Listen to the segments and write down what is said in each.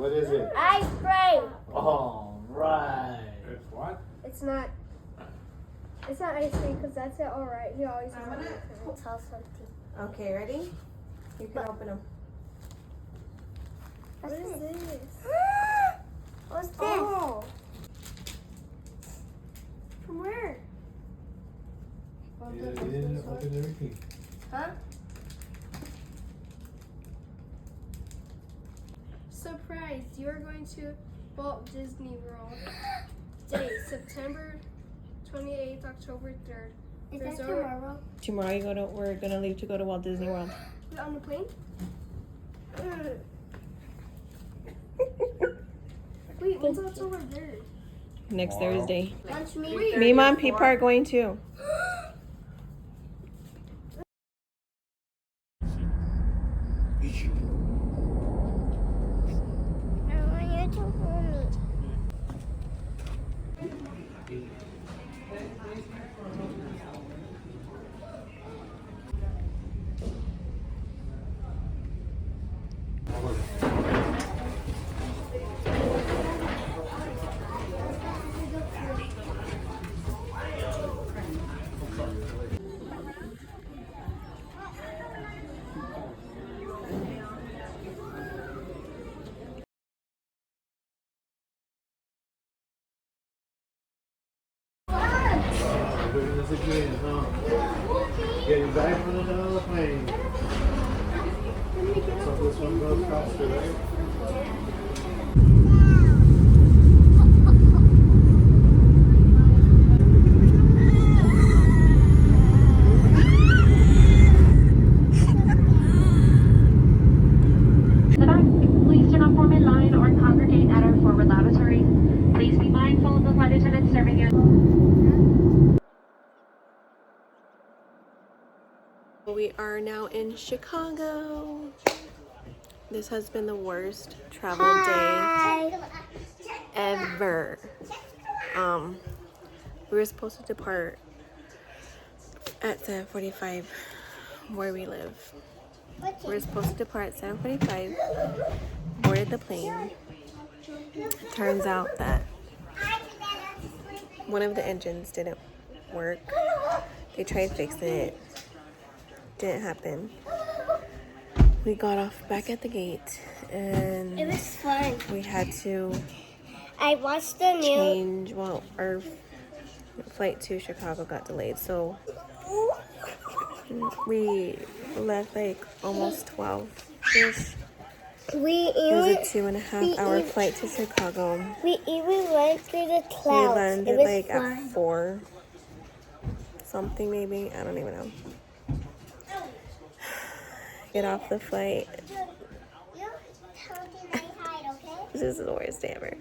What is it? Ice cream. All right. It's what? It's not ice cream because that's it. All right. He always has it. Tell something. Okay, ready? You can open them. What is this? What's this? Oh. From where? Yeah, they didn't open everything. Huh? Surprise! You are going to Walt Disney World. Date September 28th, October 3rd. Is that Resort- tomorrow? We're gonna leave to go to Walt Disney World. Wait, on the plane? Wait, when's October 3rd? Next Wow. Thursday. Lunch meat. Wait. Me, Mom, Peepa are going too. I want you to hold me. Doing this again, huh? Getting back on another plane. So this one goes faster, right? The back, please do not form in line or congregate at our forward lavatory. Please be mindful of the flight attendants serving you. We are now in Chicago. This has been the worst travel day ever. We were supposed to depart at 7:45 where we live. We were supposed to depart at 7:45, boarded the plane. Turns out that one of the engines didn't work. They tried fixing it. Didn't happen. We got off back at the gate and It was fun. we had to I watched the new. change. Well, our flight to Chicago got delayed, so we left like almost 12-ish. We It was even a 2.5-hour flight to Chicago. we even went through the We clouds. landed It was like fun. at 4 something maybe. I don't even know. Get off the flight. This is the worst day ever.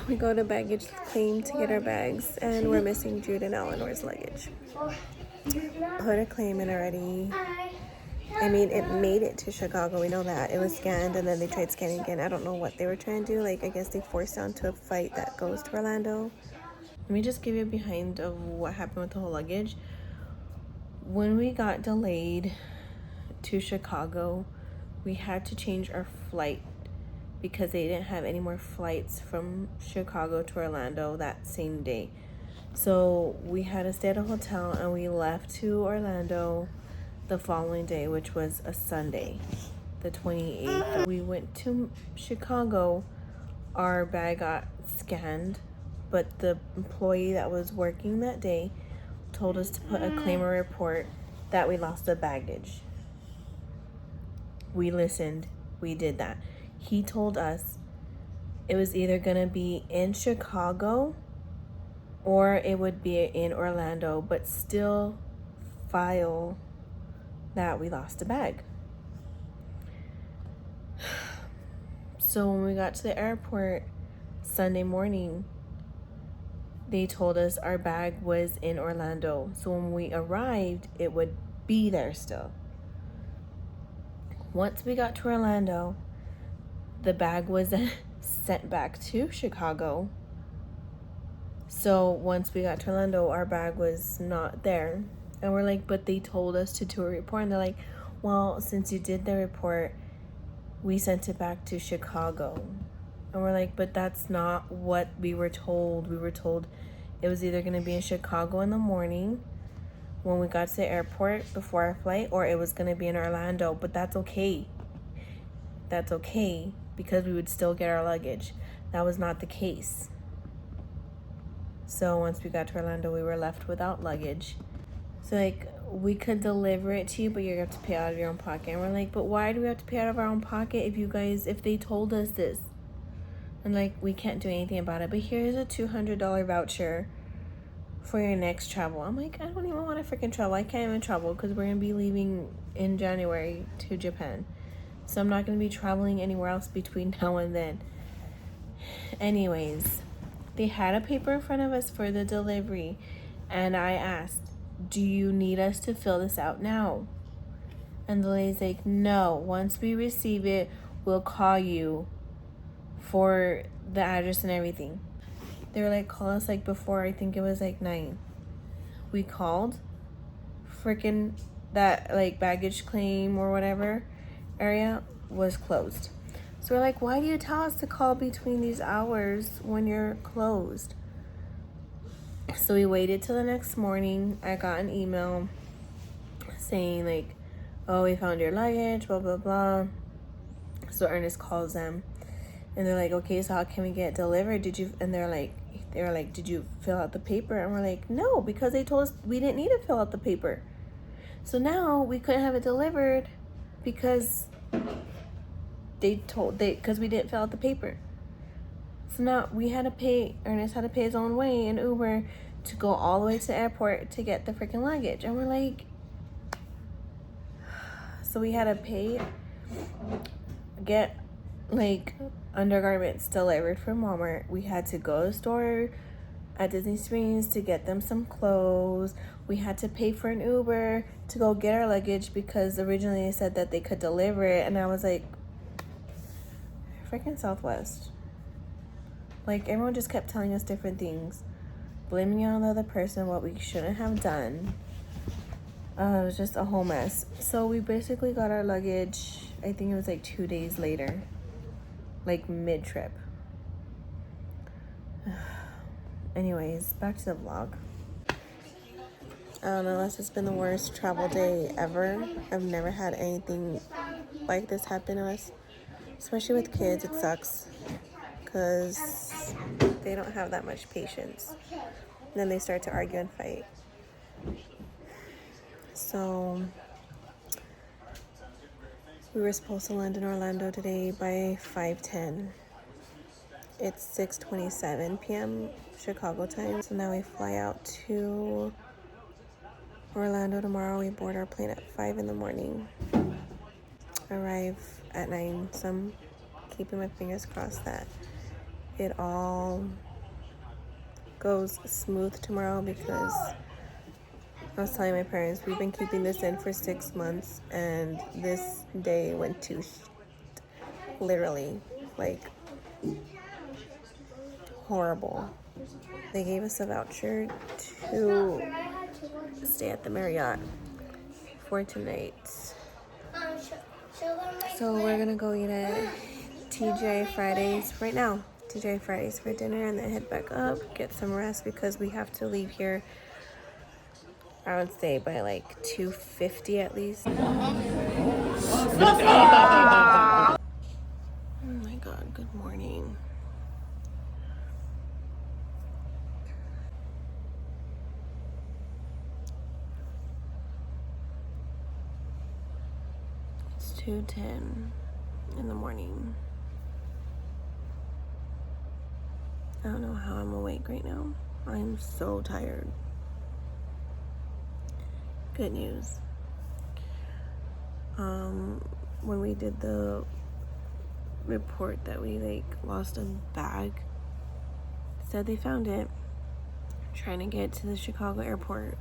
We go to baggage claim to get our bags, and we're missing Jude and Eleanor's luggage. Put a claim in already. I mean, it made it to Chicago. We know that. It was scanned, and then they tried scanning again. I don't know what they were trying to do. Like, I guess they forced onto a flight that goes to Orlando. Let me just give you a behind of what happened with the whole luggage. When we got delayed to Chicago, we had to change our flight because they didn't have any more flights from Chicago to Orlando that same day. So we had to stay at a hotel, and we left to Orlando the following day, which was a Sunday, the 28th. We went to Chicago. Our bag got scanned, but the employee that was working that day told us to put a claim or report that we lost the baggage. We listened. We did that. He told us it was either gonna be in Chicago or it would be in Orlando, but still file that we lost a bag. So when we got to the airport Sunday morning, they told us our bag was in Orlando. So when we arrived, it would be there still. Once we got to Orlando, the bag was sent back to Chicago. So once we got to Orlando, our bag was not there. And we're like, but they told us to do a report. And they're like, well, since you did the report, we sent it back to Chicago. And we're like, but that's not what we were told. We were told it was either going to be in Chicago in the morning when we got to the airport before our flight, or it was going to be in Orlando. But that's okay. That's okay, because we would still get our luggage. That was not the case. So once we got to Orlando, we were left without luggage. So like, we could deliver it to you, but you're going to have to pay out of your own pocket. And we're like, but why do we have to pay out of our own pocket if they told us this? And like, we can't do anything about it. But here's a $200 voucher for your next travel. I'm like, I don't even want to freaking travel. I can't even travel because we're going to be leaving in January to Japan. So I'm not going to be traveling anywhere else between now and then. Anyways, they had a paper in front of us for the delivery. And I asked, do you need us to fill this out now? And the lady's like, no. Once we receive it, we'll call you for the address and everything. They were like, call us like before, I think it was like 9. We called. Freaking that like baggage claim or whatever area was closed. So we're like, why do you tell us to call between these hours when you're closed? So we waited till the next morning. I got an email saying like, oh, we found your luggage, blah, blah, blah. So Ernest calls them and they're like, okay, so how can we get it delivered? And they were like, did you fill out the paper? And we're like, no, because they told us we didn't need to fill out the paper. So now we couldn't have it delivered because because we didn't fill out the paper. So now Ernest had to pay his own way in Uber to go all the way to the airport to get the freaking luggage. And we're like, so we had to get like undergarments delivered from Walmart. We had to go to the store at Disney Springs to get them some clothes. We had to pay for an Uber to go get our luggage because originally they said that they could deliver it. And I was like, freaking Southwest. Like, everyone just kept telling us different things, blaming it on the other person, what we shouldn't have done. It was just a whole mess. So we basically got our luggage, I think it was like 2 days later, like mid-trip. Anyways, back to the vlog. I don't know, that's just been the worst travel day ever. I've never had anything like this happen to us. Especially with kids, it sucks. Because they don't have that much patience. And then they start to argue and fight. So we were supposed to land in Orlando today by 5:10. It's 6:27 p.m. Chicago time. So now we fly out to Orlando tomorrow. We board our plane at 5 in the morning. Arrive at 9. So I'm keeping my fingers crossed that it all goes smooth tomorrow, because I was telling my parents we've been keeping this in for 6 months and this day went to literally, like, horrible. They gave us a voucher to stay at the Marriott for tonight. So we're gonna go eat at TGI Fridays right now. TGI Fridays for dinner, and then head back up, get some rest, because we have to leave here, I would say, by like 2:50 at least. Oh my god, good morning. It's 2:10 in the morning. I don't know how I'm awake right now. I'm so tired. Good news. When we did the report that we like lost a bag, said they found it trying to get to the Chicago airport.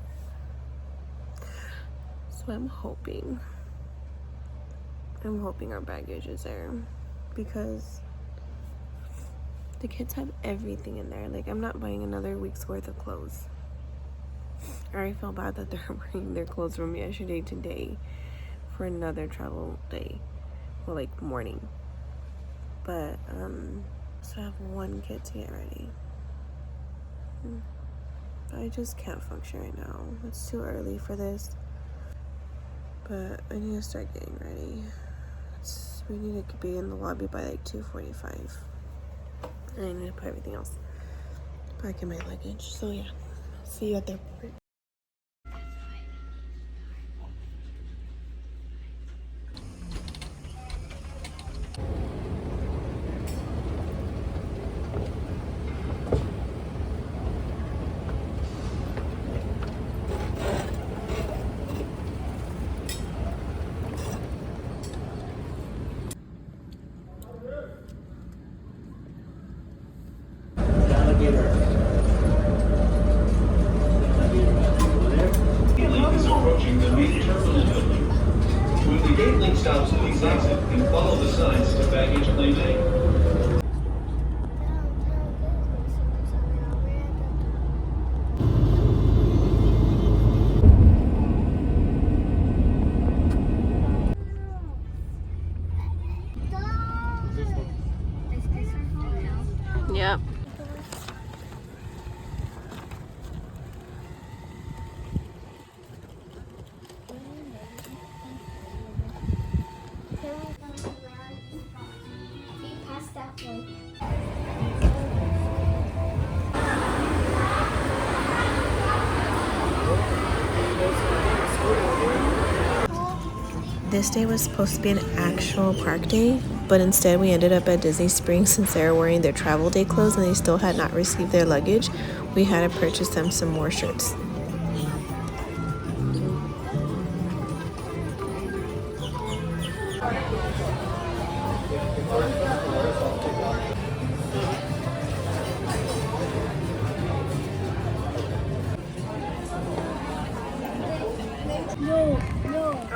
So I'm hoping our baggage is there, because the kids have everything in there. Like, I'm not buying another week's worth of clothes. I already feel bad that they're bringing their clothes from yesterday today for another travel day. well, like morning. But so I have one kid to get ready. I just can't function right now. It's too early for this. But I need to start getting ready. We need to be in the lobby by like 2:45. And I need to put everything else back in my luggage. So yeah, see you at the airport. Is approaching the main terminal building. When the gate link stops, please exit and follow the signs to baggage claim A. Yep. This day was supposed to be an actual park day, but instead we ended up at Disney Springs since they were wearing their travel day clothes and they still had not received their luggage. We had to purchase them some more shirts.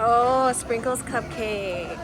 Oh, Sprinkles cupcake.